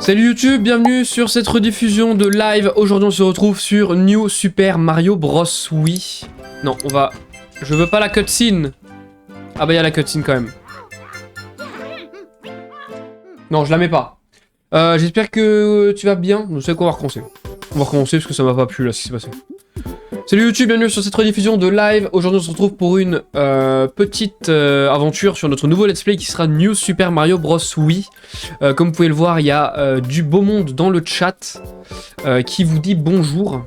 Salut YouTube, bienvenue sur cette rediffusion de live. Aujourd'hui on se retrouve sur New Super Mario Bros. Wii. Non, on va... Je veux pas la cutscene. Ah bah il y a la cutscene quand même. Non, je la mets pas. J'espère que tu vas bien. Je sais qu'on va recommencer. On va recommencer parce que ça m'a pas plu là ce qui s'est passé. Salut YouTube, bienvenue sur cette rediffusion de live. Aujourd'hui on se retrouve pour une petite aventure sur notre nouveau let's play qui sera New Super Mario Bros. Wii. Comme vous pouvez le voir, il y a du beau monde dans le chat qui vous dit bonjour.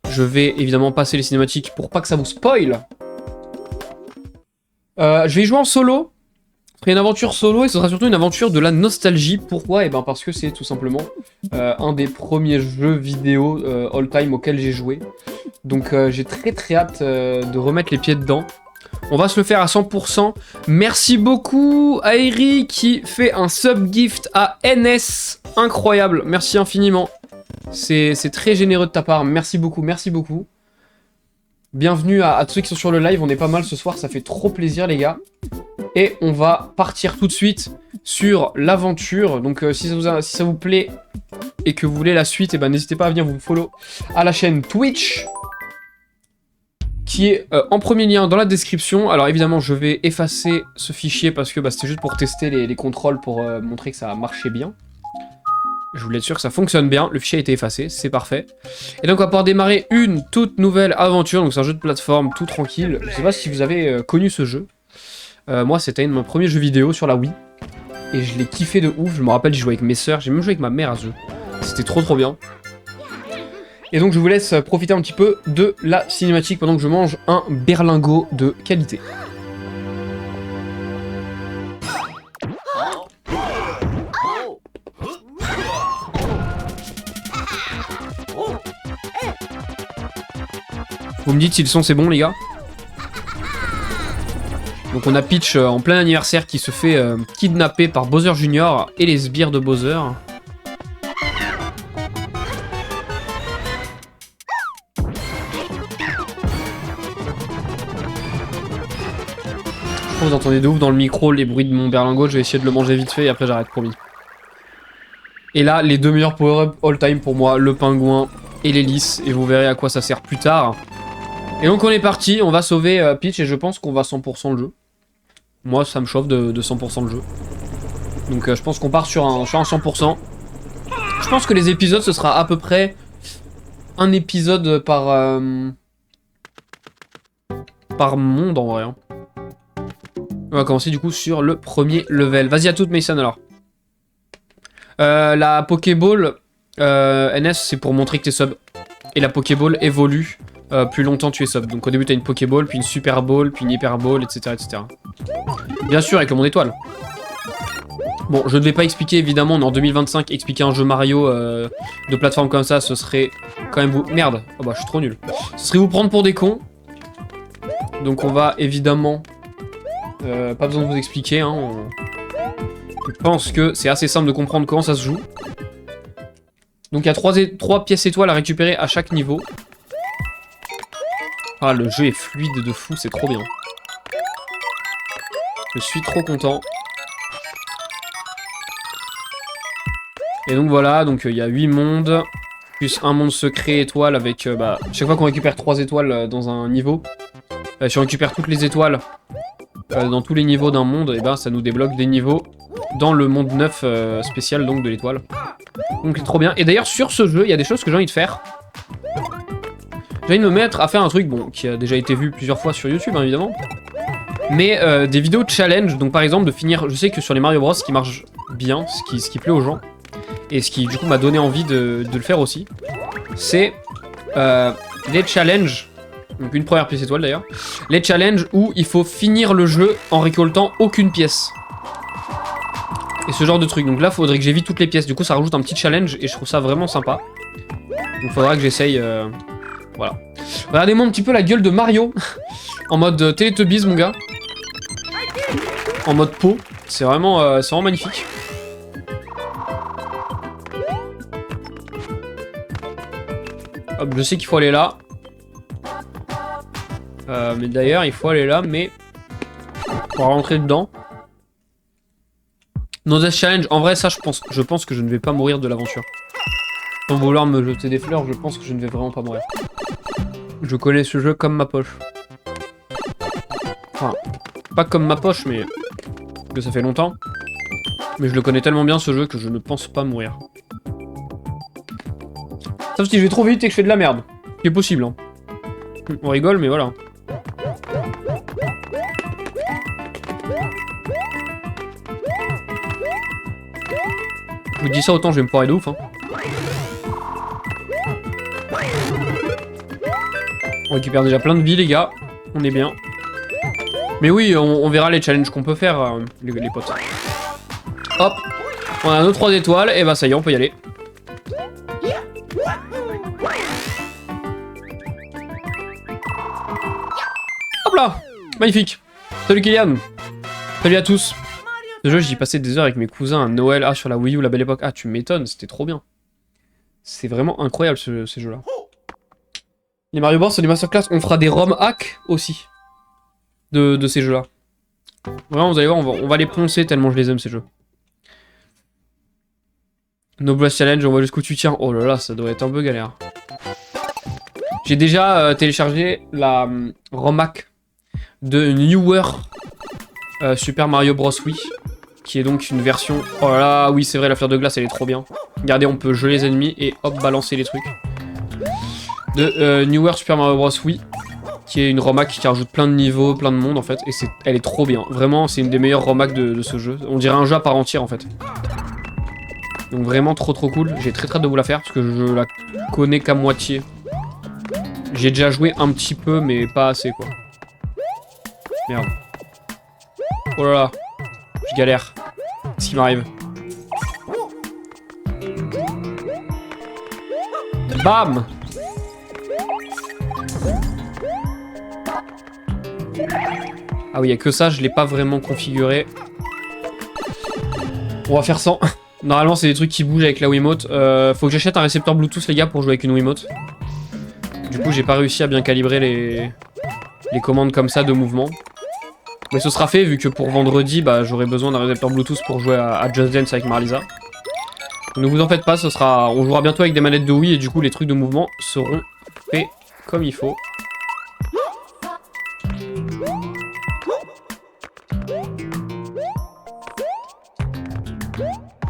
Je vais évidemment passer les cinématiques pour pas que ça vous spoil. Je vais y jouer en solo. Ce sera une aventure solo et ce sera surtout une aventure de la nostalgie. Pourquoi? Eh ben parce que c'est tout simplement un des premiers jeux vidéo all time auxquels j'ai joué. Donc j'ai très hâte de remettre les pieds dedans. On va se le faire à 100%. Merci beaucoup à Eri qui fait un sub gift à NS. Incroyable, merci infiniment. C'est très généreux de ta part, merci beaucoup, merci beaucoup. Bienvenue à tous ceux qui sont sur le live, on est pas mal ce soir, ça fait trop plaisir les gars. Et on va partir tout de suite sur l'aventure. Donc si ça vous plaît et que vous voulez la suite, eh ben, n'hésitez pas à venir vous follow à la chaîne Twitch, qui est en premier lien dans la description. Alors évidemment je vais effacer ce fichier parce que c'était juste pour tester les contrôles pour montrer que ça marchait bien. Je voulais être sûr que ça fonctionne bien, le fichier a été effacé, c'est parfait. Et donc on va pouvoir démarrer une toute nouvelle aventure, donc c'est un jeu de plateforme tout tranquille. Je sais pas si vous avez connu ce jeu. Moi c'était un de mes premiers jeux vidéo sur la Wii. Et je l'ai kiffé de ouf, je me rappelle j'ai joué avec mes sœurs, j'ai même joué avec ma mère à ce jeu. C'était trop bien. Et donc je vous laisse profiter un petit peu de la cinématique pendant que je mange un berlingot de qualité. Vous me dites si le son c'est bon les gars. Donc on a Peach en plein anniversaire qui se fait kidnapper par Bowser Jr. et les sbires de Bowser. Je pense que vous entendez de ouf dans le micro les bruits de mon berlingot, je vais essayer de le manger vite fait et après j'arrête, promis. Et là, les deux meilleurs power-up all-time pour moi, le pingouin et l'hélice, et vous verrez à quoi ça sert plus tard. Et donc on est parti, on va sauver Peach et je pense qu'on va 100% le jeu. Moi ça me chauffe de 100% le jeu. Donc je pense qu'on part sur un 100%. Je pense que les épisodes ce sera à peu près un épisode par monde en vrai. Hein. On va commencer du coup sur le premier level. Vas-y à toute Mason alors. La Pokéball NS c'est pour montrer que t'es sub. Et la Pokéball évolue. Plus longtemps tu es sub. Donc au début tu as une Pokéball, puis une Super Ball, puis une Hyper Ball, etc., etc. Bien sûr avec le monde étoile. Bon, je ne vais pas expliquer évidemment, on est en 2025, expliquer un jeu Mario de plateforme comme ça, ce serait quand même vous... Merde, oh bah je suis trop nul. Ce serait vous prendre pour des cons. Donc on va évidemment... pas besoin de vous expliquer, hein. Je pense que c'est assez simple de comprendre comment ça se joue. Donc il y a 3 pièces étoiles à récupérer à chaque niveau. Ah, le jeu est fluide de fou, c'est trop bien. Je suis trop content. Et donc voilà, donc il y a 8 mondes, plus un monde secret étoile avec... chaque fois qu'on récupère 3 étoiles dans un niveau, si on récupère toutes les étoiles dans tous les niveaux d'un monde, et ça nous débloque des niveaux dans le monde 9 spécial donc de l'étoile. Donc c'est trop bien. Et d'ailleurs sur ce jeu, il y a des choses que j'ai envie de faire. J'ai envie de me mettre à faire un truc, bon, qui a déjà été vu plusieurs fois sur YouTube, hein, évidemment. Mais des vidéos challenge, donc par exemple de finir, je sais que sur les Mario Bros, ce qui marche bien, ce qui plaît aux gens, et ce qui du coup m'a donné envie de le faire aussi, c'est les challenges, donc une première pièce étoile d'ailleurs, les challenges où il faut finir le jeu en récoltant aucune pièce. Et ce genre de truc, donc là faudrait que j'évite toutes les pièces, du coup ça rajoute un petit challenge et je trouve ça vraiment sympa. Donc faudra que j'essaye... Voilà. Regardez-moi un petit peu la gueule de Mario. En mode Teletubbies, mon gars. En mode peau. C'est vraiment magnifique. Hop, je sais qu'il faut aller là. Mais d'ailleurs, il faut aller là, mais... Pour rentrer dedans. No Death Challenge, en vrai, ça, je pense que je ne vais pas mourir de l'aventure. Sans vouloir me jeter des fleurs, je pense que je ne vais vraiment pas mourir. Je connais ce jeu comme ma poche. Enfin, pas comme ma poche, mais que ça fait longtemps. Mais je le connais tellement bien ce jeu que je ne pense pas mourir. Sauf si je vais trop vite et que je fais de la merde. C'est possible, hein. On rigole, mais voilà. Je vous dis ça, autant je vais me poirer de ouf, hein. On récupère déjà plein de vie, les gars. On est bien. Mais oui, on verra les challenges qu'on peut faire, les potes. Hop. On a nos 3 étoiles, et bah ça y est, on peut y aller. Hop là. Magnifique. Salut Kylian. Salut à tous. Ce jeu, j'y passais des heures avec mes cousins à Noël. Ah, sur la Wii U, la belle époque. Ah, tu m'étonnes, c'était trop bien. C'est vraiment incroyable, ces jeux-là. Les Mario Bros, c'est des masterclass. On fera des ROM hacks aussi. De ces jeux-là. Vraiment, vous allez voir, on va les poncer tellement je les aime, ces jeux. Noblesse Challenge, on voit jusqu'où tu tiens. Oh là là, ça doit être un peu galère. J'ai déjà téléchargé la ROM hack de Newer Super Mario Bros. Wii. Qui est donc une version... Oh là là, oui, c'est vrai, la fleur de glace, elle est trop bien. Regardez, on peut geler les ennemis et hop, balancer les trucs. De Newer Super Mario Bros. Wii. Qui est une ROM hack qui rajoute plein de niveaux, plein de monde en fait. Et elle est trop bien. Vraiment, c'est une des meilleures ROM hacks de ce jeu. On dirait un jeu à part entière en fait. Donc vraiment trop cool. J'ai très hâte de vous la faire parce que je la connais qu'à moitié. J'ai déjà joué un petit peu mais pas assez quoi. Merde. Oh là là. Je galère. Qu'est-ce qui m'arrive? Bam! Ah oui, il n'y a que ça, je l'ai pas vraiment configuré. On va faire sans. Normalement, c'est des trucs qui bougent avec la Wiimote. Faut que j'achète un récepteur Bluetooth, les gars, pour jouer avec une Wiimote. Du coup, j'ai pas réussi à bien calibrer les commandes comme ça de mouvement. Mais ce sera fait, vu que pour vendredi, bah, j'aurai besoin d'un récepteur Bluetooth pour jouer à Just Dance avec Marlisa. Donc, ne vous en faites pas, on jouera bientôt avec des manettes de Wii et du coup, les trucs de mouvement seront faits comme il faut.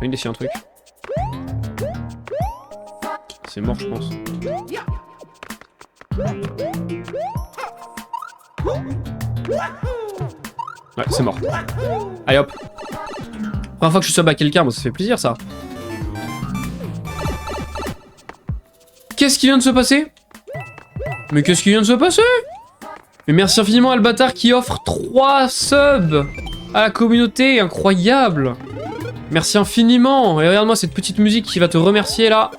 Je vais essayer un truc. C'est mort, je pense. Ouais, c'est mort. Allez hop. Première fois que je suis sub à quelqu'un, bon, ça fait plaisir ça. Qu'est-ce qui vient de se passer? Mais qu'est-ce qui vient de se passer? Mais merci infiniment Albatar qui offre 3 subs à la communauté, incroyable. Merci infiniment. Et regarde-moi cette petite musique qui va te remercier là.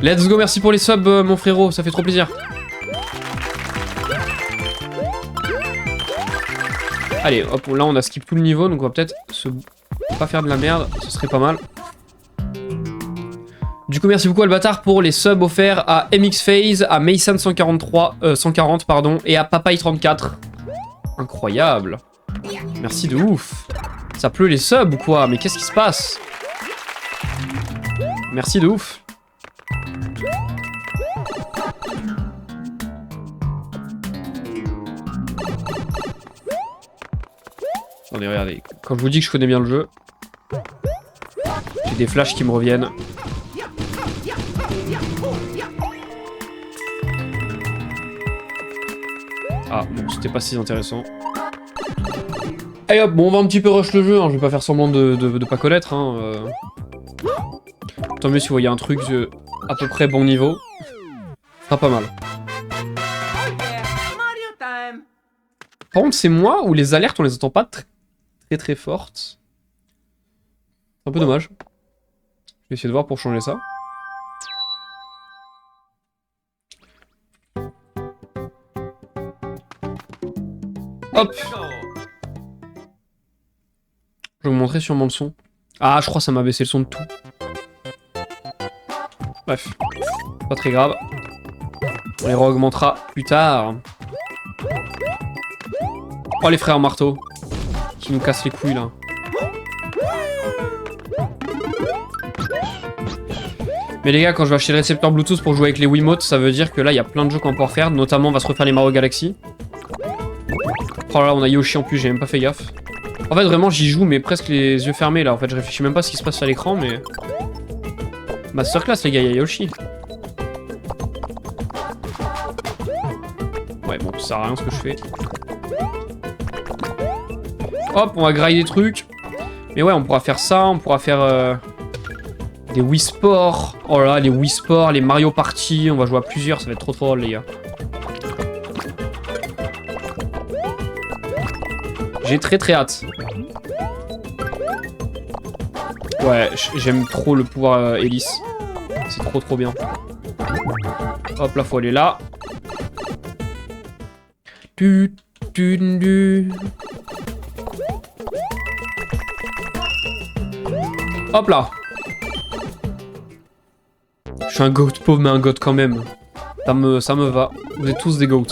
Let's go, merci pour les subs mon frérot, ça fait trop plaisir. Allez, hop, là on a skip tout le niveau, donc on va peut-être pas faire de la merde, ce serait pas mal. Du coup, merci beaucoup Albatar pour les subs offerts à MXPhase, à Mason 140 pardon, et à Papaye34. Incroyable. Merci de ouf. Ça pleut les subs ou quoi? Mais qu'est-ce qui se passe? Merci de ouf. Attendez, regardez. Quand je vous dis que je connais bien le jeu, j'ai des flashs qui me reviennent. Ah, bon, c'était pas si intéressant. Allez hop, bon, on va un petit peu rush le jeu, hein. Je vais pas faire semblant de pas connaître. Hein. Tant mieux si vous voyez un truc à peu près bon niveau. Ce sera pas mal. Par contre, c'est moi où les alertes, on les entend pas très fortes. C'est un peu dommage. Je vais essayer de voir pour changer ça. Hop! Je vais vous montrer sûrement le son. Ah, je crois que ça m'a baissé le son de tout. Bref. Pas très grave. On les re-augmentera plus tard. Oh, les frères marteau. Qui nous cassent les couilles, là. Mais les gars, quand je vais acheter le récepteur Bluetooth pour jouer avec les Wiimotes, ça veut dire que là, il y a plein de jeux qu'on va pouvoir faire. Notamment, on va se refaire les Mario Galaxy. Oh là là, on a Yoshi en plus, j'ai même pas fait gaffe. En fait, vraiment, j'y joue, mais presque les yeux fermés, là. En fait, je réfléchis même pas à ce qui se passe à l'écran, mais... Masterclass, les gars, il y a Yoshi. Ouais, bon, ça sert à rien ce que je fais. Hop, on va grailler des trucs. Mais ouais, on pourra faire ça, on pourra faire... des Wii Sports. Oh là, les Wii Sports, les Mario Party. On va jouer à plusieurs, ça va être trop drôle, les gars. J'ai très hâte. Ouais, j'aime trop le pouvoir hélice. C'est trop bien. Hop là, faut aller là. Hop là. Je suis un goat pauvre, mais un goat quand même. Ça me va. Vous êtes tous des goats.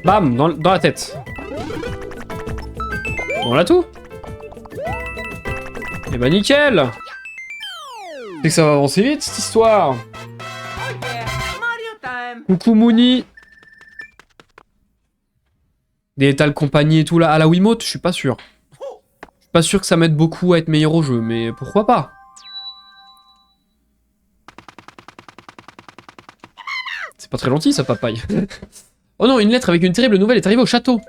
Bam, dans la tête. On a tout. Et bah nickel. C'est que ça va avancer vite cette histoire. Coucou Mouni. Des Lethal Company et tout là à la Wiimote, je suis pas sûr. Je suis pas sûr que ça m'aide beaucoup à être meilleur au jeu, mais pourquoi pas. C'est pas très gentil ça, papaye. Oh non, une lettre avec une terrible nouvelle est arrivée au château.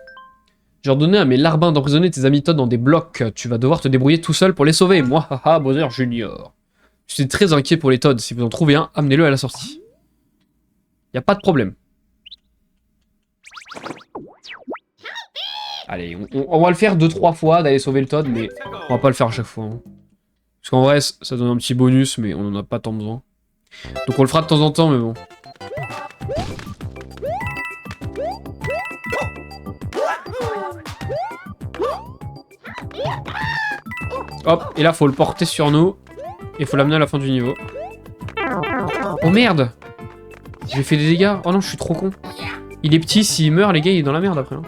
J'ai ordonné à mes larbins d'emprisonner tes amis Todd dans des blocs. Tu vas devoir te débrouiller tout seul pour les sauver. Moi, haha, Bowser Junior. Je suis très inquiet pour les Todd. Si vous en trouvez un, amenez-le à la sortie. Y a pas de problème. Allez, on va le faire 2-3 fois d'aller sauver le Todd, mais on va pas le faire à chaque fois. Hein. Parce qu'en vrai, ça donne un petit bonus, mais on en a pas tant besoin. Donc on le fera de temps en temps, mais bon. Hop, et là faut le porter sur nous. Et faut l'amener à la fin du niveau. Oh merde! J'ai fait des dégâts. Oh non, je suis trop con. Il est petit, s'il meurt, les gars, il est dans la merde après. Hein.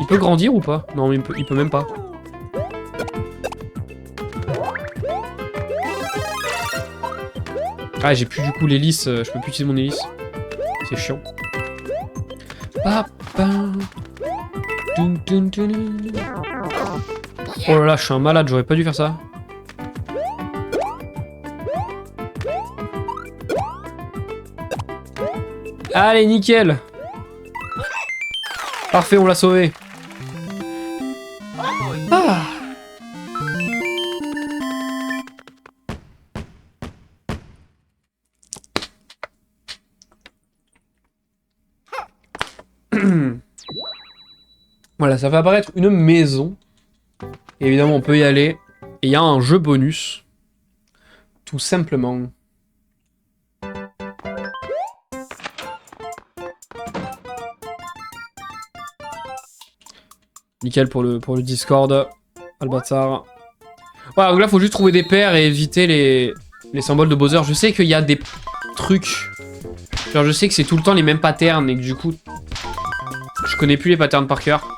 Il peut grandir ou pas? Non, il peut même pas. Ah, j'ai plus du coup l'hélice. Je peux plus utiliser mon hélice. C'est chiant. Papa. Oh là là, je suis un malade, j'aurais pas dû faire ça. Allez, nickel. Parfait, on l'a sauvé. Ah. Voilà, ça fait apparaître une maison. Et évidemment, on peut y aller. Et il y a un jeu bonus. Tout simplement. Nickel pour le Discord. Albatar. Voilà, donc là, faut juste trouver des paires et éviter les symboles de Bowser. Je sais qu'il y a des trucs. Genre, je sais que c'est tout le temps les mêmes patterns et que du coup, je connais plus les patterns par cœur.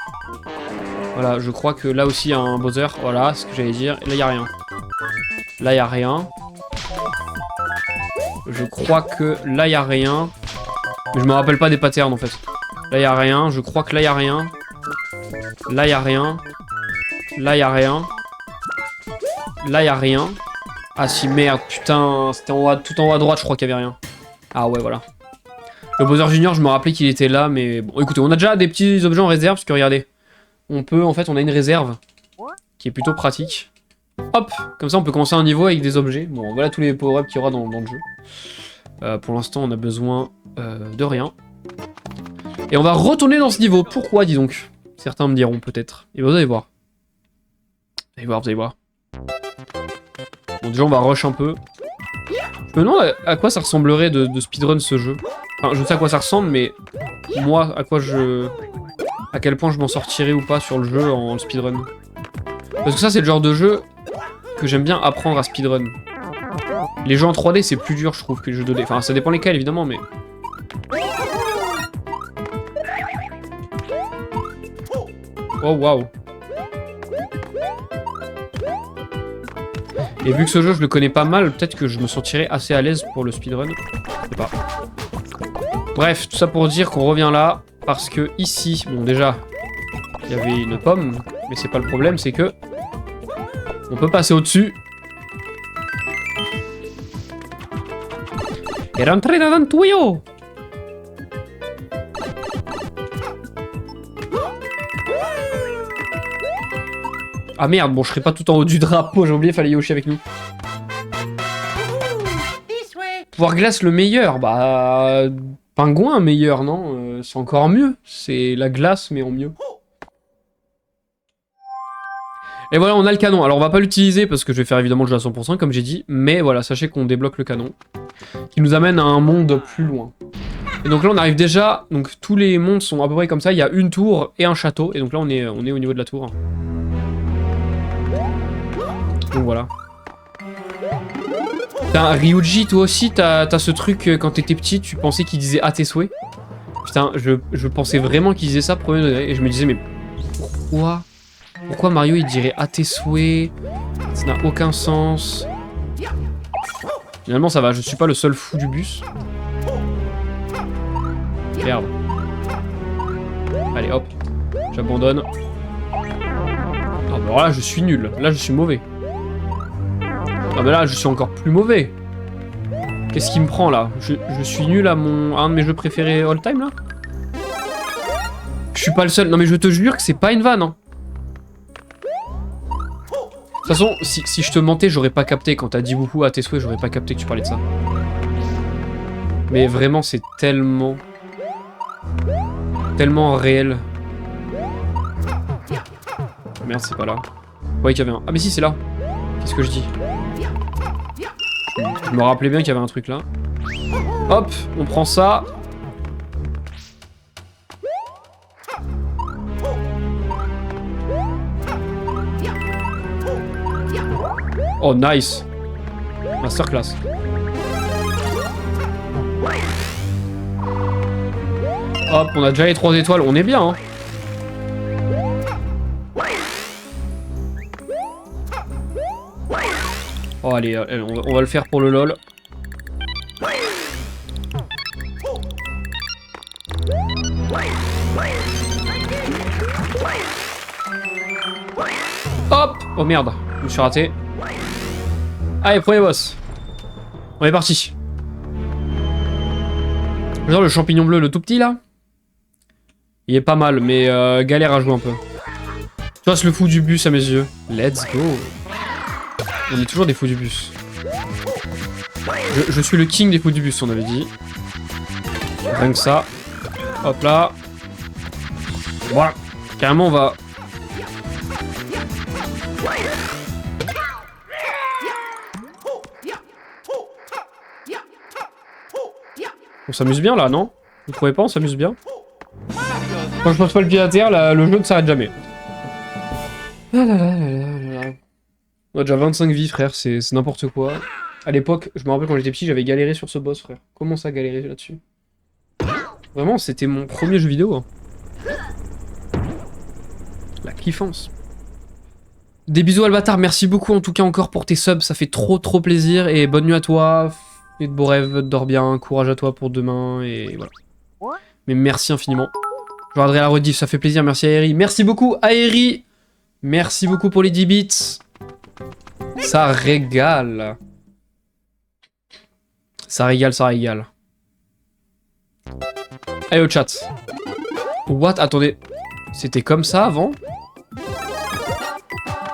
Voilà, je crois que là aussi il y a un Bowser. Voilà, c'est ce que j'allais dire. Et là, il n'y a rien. Là, il n'y a rien. Je crois que là, il n'y a rien. Mais je me rappelle pas des patterns en fait. Là, il n'y a rien. Je crois que là, il n'y a rien. Là, il n'y a rien. Là, il n'y a rien. Là, il n'y a rien. Ah si, merde, putain. C'était en haut, tout en haut à droite, je crois qu'il y avait rien. Ah ouais, voilà. Le Bowser Junior, je me rappelais qu'il était là, mais bon, écoutez, on a déjà des petits objets en réserve, parce que regardez. On peut, en fait, on a une réserve qui est plutôt pratique. Hop, comme ça on peut commencer un niveau avec des objets. Bon, voilà tous les power-ups qu'il y aura dans le jeu. Pour l'instant, on a besoin de rien. Et on va retourner dans ce niveau. Pourquoi, dis donc? Certains me diront peut-être. Et vous allez voir. Vous allez voir, vous allez voir. Bon, déjà, on va rush un peu. Je me demande à quoi ça ressemblerait de speedrun ce jeu. Enfin, je sais à quoi ça ressemble, mais moi, à quel point je m'en sortirais ou pas sur le jeu en speedrun. Parce que ça, c'est le genre de jeu que j'aime bien apprendre à speedrun. Les jeux en 3D, c'est plus dur, je trouve, que les jeux 2D. Enfin, ça dépend lesquels, évidemment, mais... Oh, waouh. Et vu que ce jeu, je le connais pas mal, peut-être que je me sentirais assez à l'aise pour le speedrun. Je sais pas. Bref, tout ça pour dire qu'on revient là, parce que ici, bon déjà, il y avait une pomme, mais c'est pas le problème, c'est que on peut passer au-dessus. Et rentrer dans un tuyau. Ah merde, bon, je serai pas tout en haut du drapeau, j'ai oublié, fallait Yoshi avec nous. Pouvoir glace le meilleur, bah... Pingouin meilleur, non? C'est encore mieux. C'est la glace, mais en mieux. Et voilà, on a le canon. Alors, on va pas l'utiliser parce que je vais faire évidemment le jeu à 100%, comme j'ai dit. Mais voilà, sachez qu'on débloque le canon. Qui nous amène à un monde plus loin. Et donc là, on arrive déjà... Donc, tous les mondes sont à peu près comme ça. Il y a une tour et un château. Et donc là, on est au niveau de la tour. Donc voilà. Putain, Ryuji, toi aussi, t'as ce truc, quand t'étais petit, tu pensais qu'il disait « à tes souhaits ». Putain, je pensais vraiment qu'il disait ça premier degré, et je me disais « mais pourquoi ? Pourquoi Mario, il dirait « à tes souhaits » ? Ça n'a aucun sens. Finalement, ça va, je suis pas le seul fou du bus. Merde. Allez, hop. J'abandonne. Ah bah là, je suis nul. Là, je suis mauvais. Ah bah là, je suis encore plus mauvais. Qu'est-ce qui me prend là? Je suis nul à un de mes jeux préférés all time là? Je suis pas le seul. Non mais je te jure que c'est pas une vanne. Hein. De toute façon, si je te mentais, j'aurais pas capté. Quand t'as dit wouhou à tes souhaits, j'aurais pas capté que tu parlais de ça. Mais vraiment, c'est tellement... Tellement réel. Merde, c'est pas là. Ouais, qu'il y avait un... Ah mais si, c'est là. Qu'est-ce que je dis? Je me rappelais bien qu'il y avait un truc là. Hop, on prend ça. Oh, nice. Masterclass. Hop, on a déjà les 3 étoiles, on est bien, hein. Oh, allez, on va le faire pour le lol. Hop! Oh merde, je me suis raté. Allez, premier boss. On est parti. Genre le champignon bleu, le tout petit là. Il est pas mal, mais galère à jouer un peu. Tu vois, c'est le fou du bus à mes yeux. Let's go. On est toujours des fous du bus. Je suis le king des fous du bus, on avait dit. Rien que ça. Hop là. Voilà. Carrément, on va... On s'amuse bien là, non? Vous trouvez pas, on s'amuse bien? Quand je pose pas le pied à terre, le jeu ne s'arrête jamais. Ah là là là là là. On a déjà 25 vies, frère, c'est n'importe quoi. À l'époque, je me rappelle quand j'étais petit, j'avais galéré sur ce boss, frère. Comment ça, galérer là-dessus? Vraiment, c'était mon premier jeu vidéo. Hein. La kiffance. Des bisous, Albatar, merci beaucoup en tout cas encore pour tes subs, ça fait trop plaisir. Et bonne nuit à toi, fais de beaux rêves, dors bien, courage à toi pour demain, et voilà. Mais merci infiniment. Je regarderai la rediff, ça fait plaisir, merci à Aeri. Merci beaucoup Aeri. Merci beaucoup pour les 10 bits. Ça régale. Ça régale, ça régale. Allez au chat. What? Attendez. C'était comme ça avant?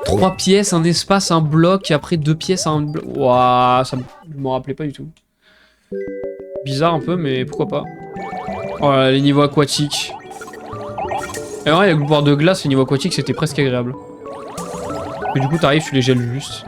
3 pièces, un espace, un bloc, et après 2 pièces, un bloc. Ouah, ça je m'en rappelais pas du tout. Bizarre un peu, mais pourquoi pas. Oh là, les niveaux aquatiques. Et ouais, avec le pouvoir de glace, les niveaux aquatiques, c'était presque agréable. Et du coup, t'arrives, tu les gèles juste.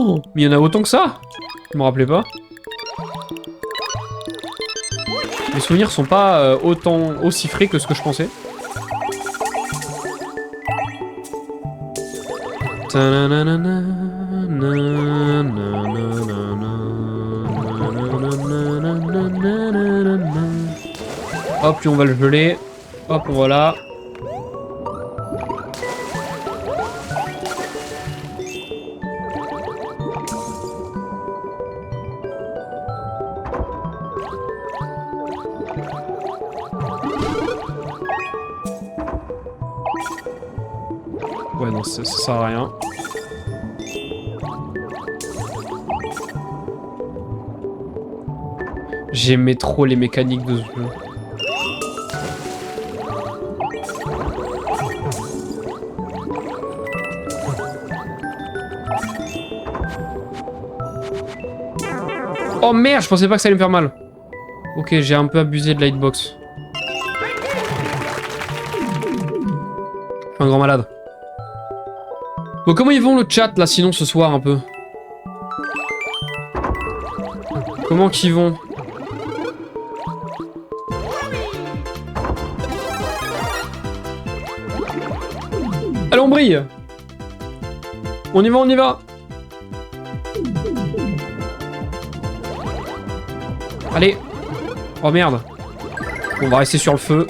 Oh, mais il y en a autant que ça? Je me rappelais pas. Mes souvenirs sont pas aussi frais que ce que je pensais. Hop, lui on va le geler. Hop, voilà. Ouais, non, ça sert à rien. J'aimais trop les mécaniques de ce jeu. Oh merde, je pensais pas que ça allait me faire mal. Ok, j'ai un peu abusé de la hitbox. Je suis un grand malade. Bon, comment ils vont le chat là sinon ce soir un peu? Comment qu'ils vont? Allez, on brille! On y va, on y va! Allez! Oh merde! On va rester sur le feu.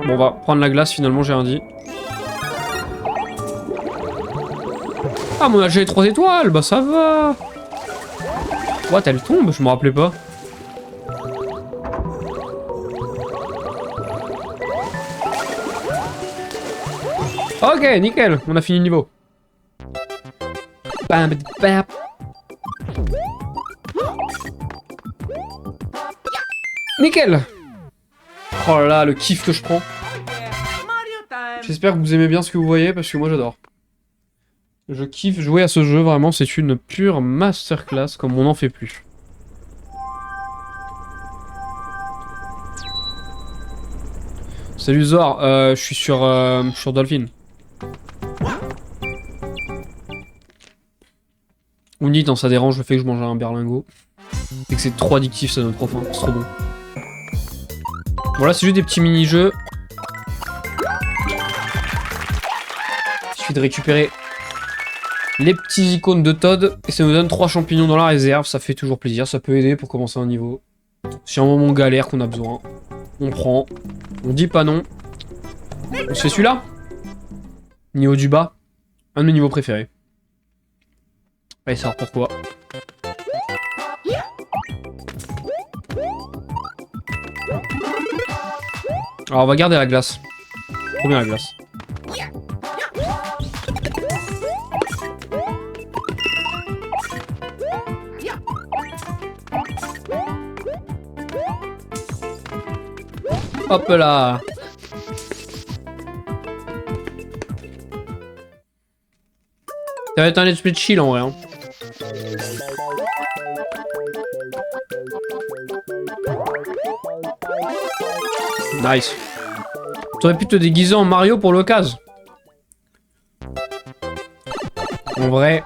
Bon, on va prendre la glace finalement, j'ai rien dit. Ah, mon j'ai 3 étoiles! Bah ça va! What, elle tombe? Je me rappelais pas. Ok, nickel, on a fini le niveau. Bam, bam. Nickel. Oh là là, le kiff que je prends. J'espère que vous aimez bien ce que vous voyez, parce que moi j'adore. Je kiffe jouer à ce jeu, vraiment, c'est une pure masterclass, comme on n'en fait plus. Salut Zor, je suis sur Dolphin. Vous me dites, hein, ça dérange le fait que je mange un berlingot. Et que c'est trop addictif, ça donne trop faim, c'est trop bon. Voilà, c'est juste des petits mini-jeux. Il suffit de récupérer les petits icônes de Todd et ça nous donne 3 champignons dans la réserve, ça fait toujours plaisir, ça peut aider pour commencer un niveau. Si à un moment on galère qu'on a besoin, on prend, on dit pas non. On se fait celui-là. Niveau du bas, un de mes niveaux préférés. Allez, ça pourquoi. Alors on va garder la glace. Trop bien la glace. Hop là. Ça va être un let's play chill en vrai. Hein. Nice. Tu aurais pu te déguiser en Mario pour l'occasion. En vrai,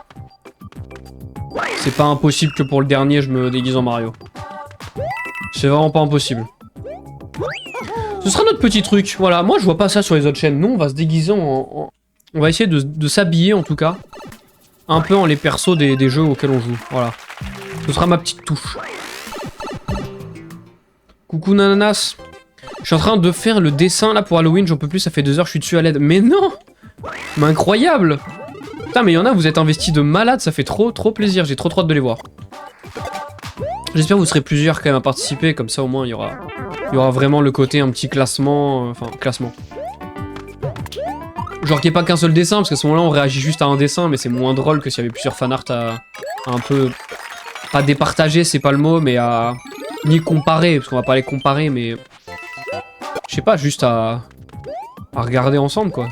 c'est pas impossible que pour le dernier je me déguise en Mario. C'est vraiment pas impossible. Ce sera notre petit truc. Voilà, moi je vois pas ça sur les autres chaînes. Nous on va se déguiser en... On va essayer de s'habiller en tout cas. Un peu en les persos des jeux auxquels on joue. Voilà. Ce sera ma petite touche. Coucou Nananas. Je suis en train de faire le dessin là pour Halloween, j'en peux plus, ça fait 2 heures, je suis dessus à l'aide. Mais non! Mais incroyable! Putain, mais il y en a, vous êtes investis de malade, ça fait trop plaisir, j'ai trop hâte de les voir. J'espère que vous serez plusieurs quand même à participer, comme ça au moins il y aura vraiment le côté un petit classement, enfin classement. Genre qu'il n'y ait pas qu'un seul dessin, parce qu'à ce moment-là on réagit juste à un dessin, mais c'est moins drôle que s'il y avait plusieurs fanarts à un peu... Pas départager, c'est pas le mot, mais à... Ni comparer, parce qu'on va pas les comparer, mais... Je sais pas, juste à regarder ensemble, quoi.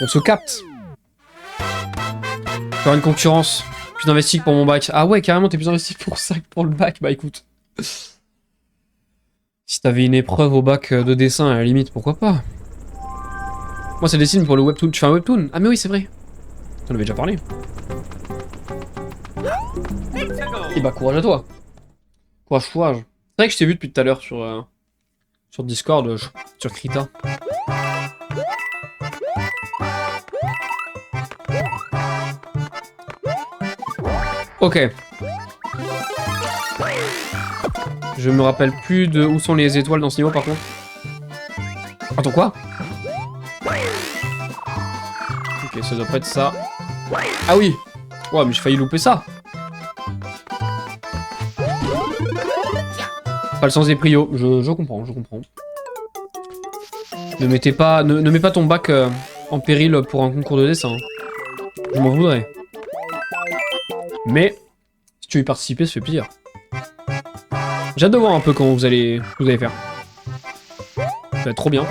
On se capte. Faire une concurrence. Plus investi que pour mon bac. Ah ouais, carrément, t'es plus investi pour ça que pour le bac. Bah écoute. Si t'avais une épreuve au bac de dessin, à la limite, pourquoi pas. Moi, c'est des signes pour le webtoon. Tu fais un webtoon? Ah, mais oui, c'est vrai. T'en avais déjà parlé. Et bah, courage à toi. Courage, courage. C'est vrai que je t'ai vu depuis tout à l'heure sur Discord, sur Krita. Ok. Je me rappelle plus de où sont les étoiles dans ce niveau par contre. Attends quoi? Ok, ça doit pas être ça. Ah oui! Ouais, mais j'ai failli louper ça. Pas le sens des prios, je comprends, je comprends. Ne mets pas ton bac en péril pour un concours de dessin. Je m'en voudrais. Mais, si tu veux y participer, ça fait plaisir. J'ai hâte de voir un peu comment vous allez faire. Ça va être trop bien.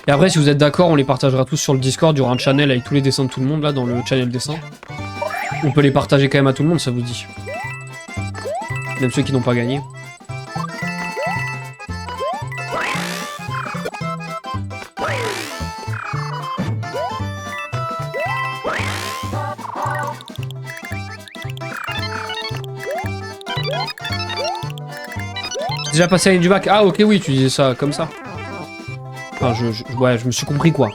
Et après, si vous êtes d'accord, on les partagera tous sur le Discord. Il y aura un channel avec tous les dessins de tout le monde, là, dans le channel dessin. On peut les partager quand même à tout le monde, ça vous dit. Même ceux qui n'ont pas gagné. Déjà passé à la ligne du bac. Ah ok oui, tu disais ça comme ça. Enfin ouais, je me suis compris quoi.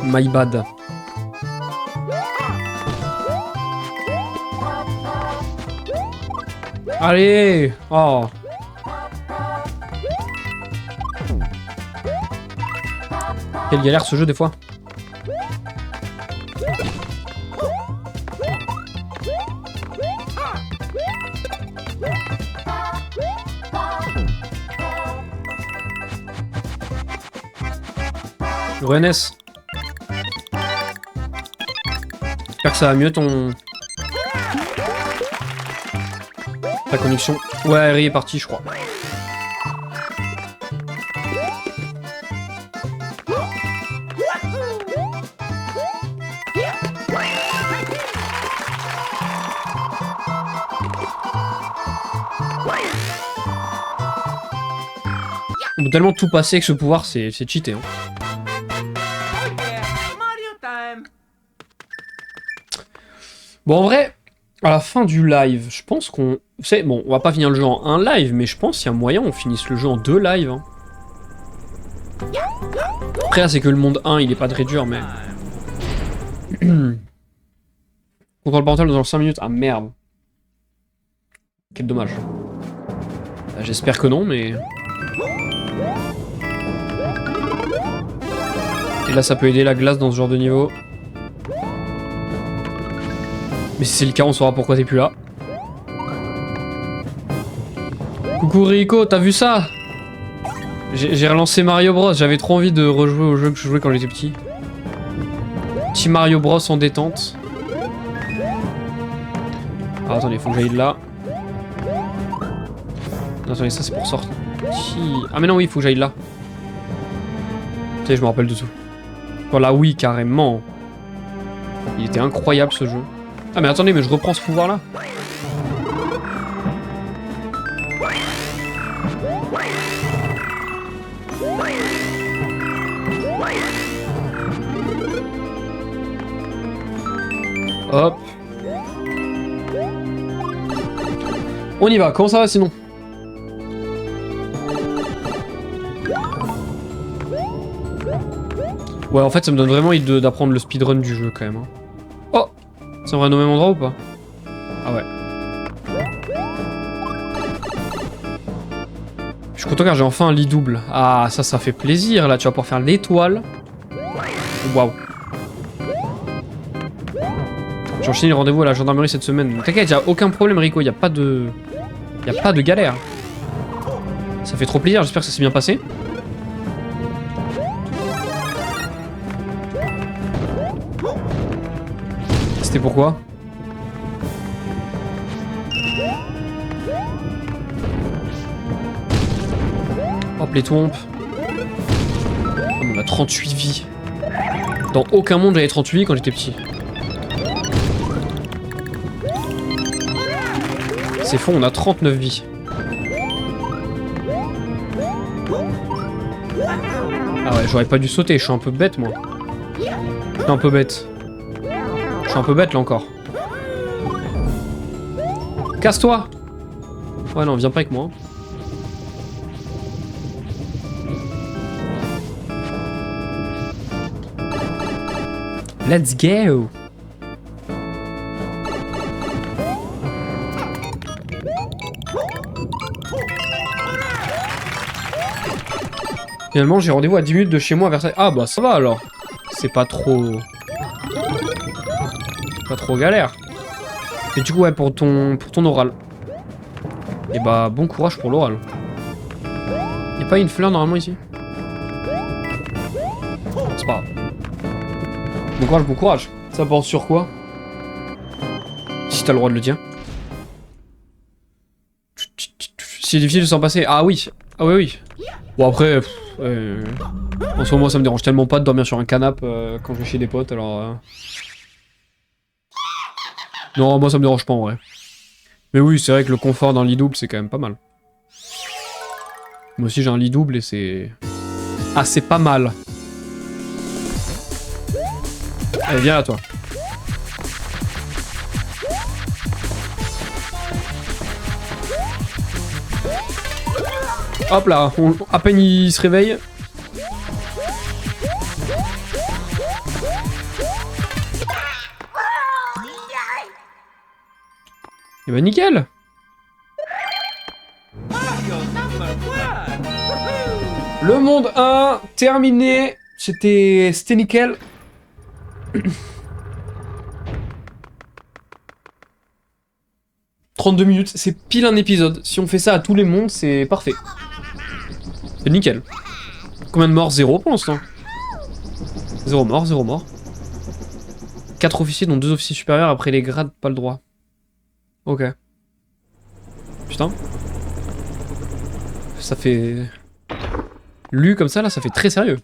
My bad. Allez. Oh. Quelle galère ce jeu des fois. Rennes. J'espère que ça va mieux ton... Ta connexion. Ouais, Harry est parti, je crois. On peut tellement tout passer avec ce pouvoir, c'est cheaté. Hein. Bon, en vrai, à la fin du live, je pense qu'on... Bon, on va pas finir le jeu en un live, mais je pense qu'il y a moyen on finisse le jeu en 2 lives. Hein. Après, là, c'est que le monde 1, il est pas très dur, mais... Contrôle parental dans 5 minutes. Ah, merde. Quel dommage. J'espère que non, mais... Et là, ça peut aider la glace dans ce genre de niveau. Mais si c'est le cas, on saura pourquoi t'es plus là. Coucou Rico, t'as vu ça? J'ai relancé Mario Bros, j'avais trop envie de rejouer au jeu que je jouais quand j'étais petit. Petit Mario Bros en détente. Ah, attendez, faut que j'aille là. Non, attendez, ça c'est pour sortir. Ah mais non, oui, il faut que j'aille là. Tu sais, je me rappelle de tout. Voilà, oui, carrément. Il était incroyable ce jeu. Ah mais attendez, mais je reprends ce pouvoir là. Hop. On y va, comment ça va sinon? Ouais, en fait ça me donne vraiment envie d'apprendre le speedrun du jeu quand même. Hein. Oh! Ça me va au même endroit ou pas? Ah ouais. Je suis content car j'ai enfin un lit double. Ah, ça fait plaisir là, tu vas pouvoir faire l'étoile. Waouh. J'ai enchaîné le rendez-vous à la gendarmerie cette semaine. T'inquiète, y'a aucun problème Rico, y'a pas de galère. Ça fait trop plaisir, j'espère que ça s'est bien passé. C'était pourquoi? Hop les tompes. Oh, on a 38 vies. Dans aucun monde j'avais 38 vies quand j'étais petit. C'est faux, on a 39 vies. Ah ouais, j'aurais pas dû sauter, je suis un peu bête moi. Je suis un peu bête. Je suis un peu bête là encore. Casse-toi! Ouais non, viens pas avec moi. Let's go! Finalement, j'ai rendez-vous à 10 minutes de chez moi à Versailles. Ah bah ça va alors. C'est pas trop... Pas trop galère. Et du coup, ouais, pour ton oral. Et bah, bon courage pour l'oral. Y'a pas une fleur normalement ici? C'est pas grave. Bon courage, bon courage. Ça porte sur quoi? Si t'as le droit de le dire. C'est difficile de s'en passer. Ah oui. Ah oui, oui. Bon après... en ce moment, ça me dérange tellement pas de dormir sur un canapé quand je vais chez des potes, alors... Non, moi ça me dérange pas en vrai. Mais oui, c'est vrai que le confort d'un lit double, c'est quand même pas mal. Moi aussi j'ai un lit double et c'est... Ah, c'est pas mal. Allez, viens là, toi. Hop là, à peine il se réveille. Et bah nickel. Le monde 1, terminé. C'était nickel. « 32 minutes, c'est pile un épisode. Si on fait ça à tous les mondes, c'est parfait. C'est nickel. Combien de morts? 0 pour l'instant. 0 mort, 0 mort. 4 officiers, dont 2 officiers supérieurs, après les grades, pas le droit. Ok. Putain. Ça fait... Lu comme ça, là, ça fait très sérieux.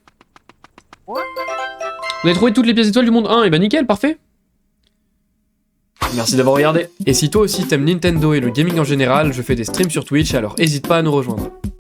Vous avez trouvé toutes les pièces étoiles du monde 1, et bah nickel, parfait. Merci d'avoir regardé. Et si toi aussi t'aimes Nintendo et le gaming en général, je fais des streams sur Twitch, alors n'hésite pas à nous rejoindre.